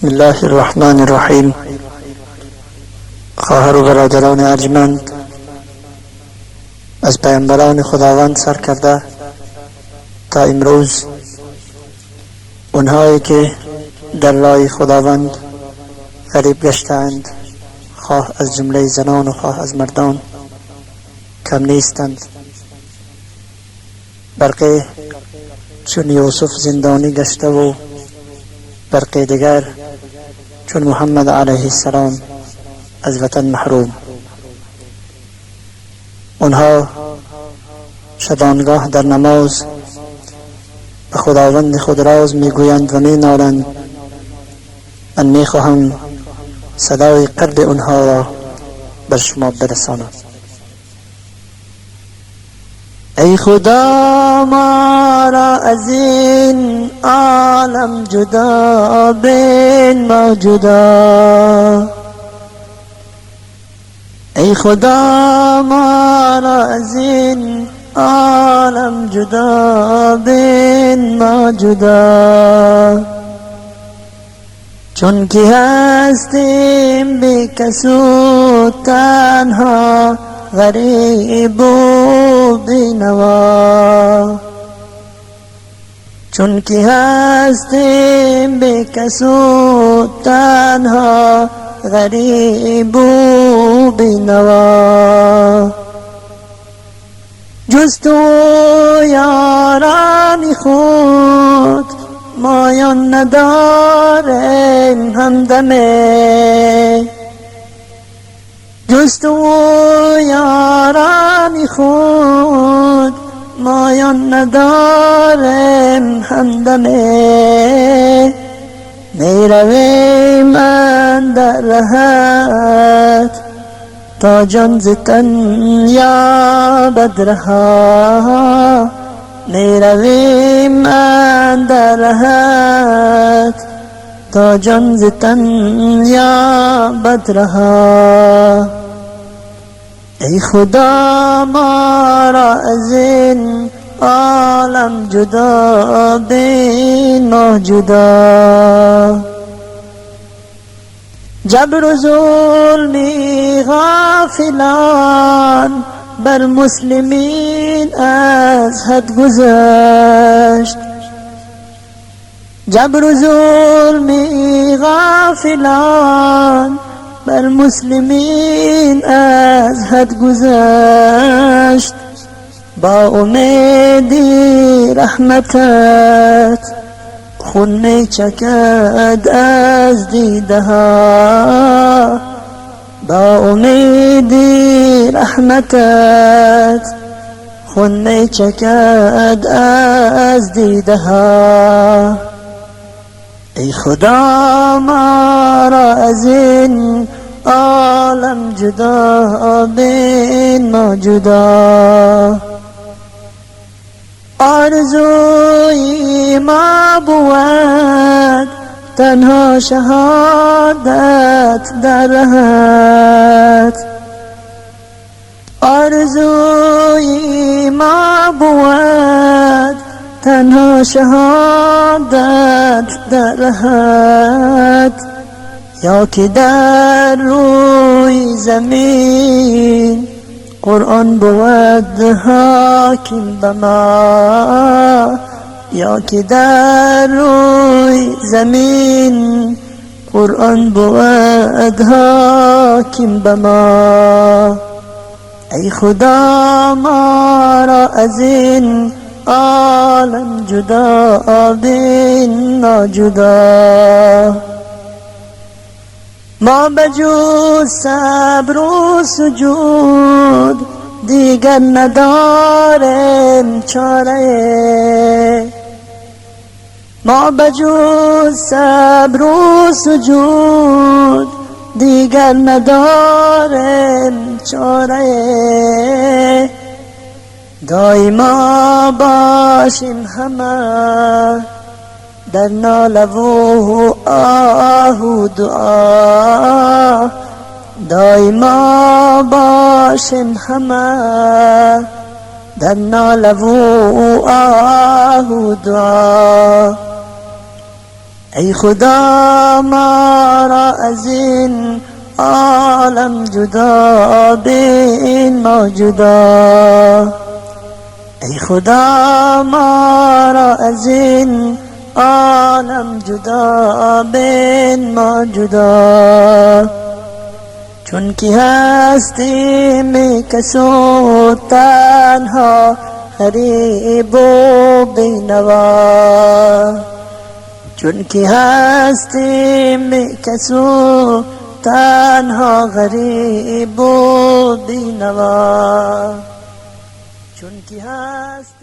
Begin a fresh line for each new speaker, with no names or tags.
بسم الله الرحمن الرحیم. خواهر و برادران ارجمند، از پیامبران خداوند سر کرده تا امروز اونهایی که در راه خداوند غریب گشتند، خواه از جمله زنان و خواه از مردان، کم نیستند. برقی چون یوسف زندانی گشته و برقی دیگر چون محمد علیه السلام از وطن محروم. اونها شبانگاه در نماز به خداوند خود راز میگویند و مینالند. من میخواهم صدای قلب اونها را بر شما برسانم. ای خدا ما را از این عالم جدا بین ما جدا. ای خدا ما را از این عالم جدا بین ما جدا. چون که هستیم بی کس و تنها، غریب و بینوا. چون که هستیم بی کس و تنها، غریب و بینوا. جز تو یاران خود مایان نداریم همدمه. جز تو یاران خود مایان نداریم همدمه. می رویم اندر رهت تا جان ز تن یابد رها. می رویم اندر رهت تا جان ز تن یابد رها. ای خدا ما را از این عالم جدا بین ما جدا. جبر و ظلمی غافلان بر مسلمین از حد گذشت. جبر و ظلمی غافلان بر مسلمین از حد گذشت. با امیدی رحمتت خون می چکد از دیده ها. با امیدی رحمتت خون می چکد از دیده ها. ای خدا ما را از این عالم جدا بین ما جدا. آرزوی ما بود تنها شهادت در رهت. آرزوی ما بود تنها شهادت در رهت. یا که در روی زمین قرآن بود حاکم به ما. یا که در روی زمین قرآن بود حاکم به ما. ای خدا ما را از این عالم جدا بین ما جدا. ما بجز صبر و سجود دیگر نداریم چاره. ما بجز صبر و سجود دیگر نداریم چاره. دایما باشیم همه در ناله و آه و دعا. دایما باشیم همه در ناله و آه و دعا. ای خدا ما را از این عالم جدا بین، ما جدا. ای خدا ما را از این عالم جدا بین، ما جدا. چون که هستیم کس و تنها، غریب و بینوا. چون که هستیم کس و تنها، غریب و بینوا. چون که هست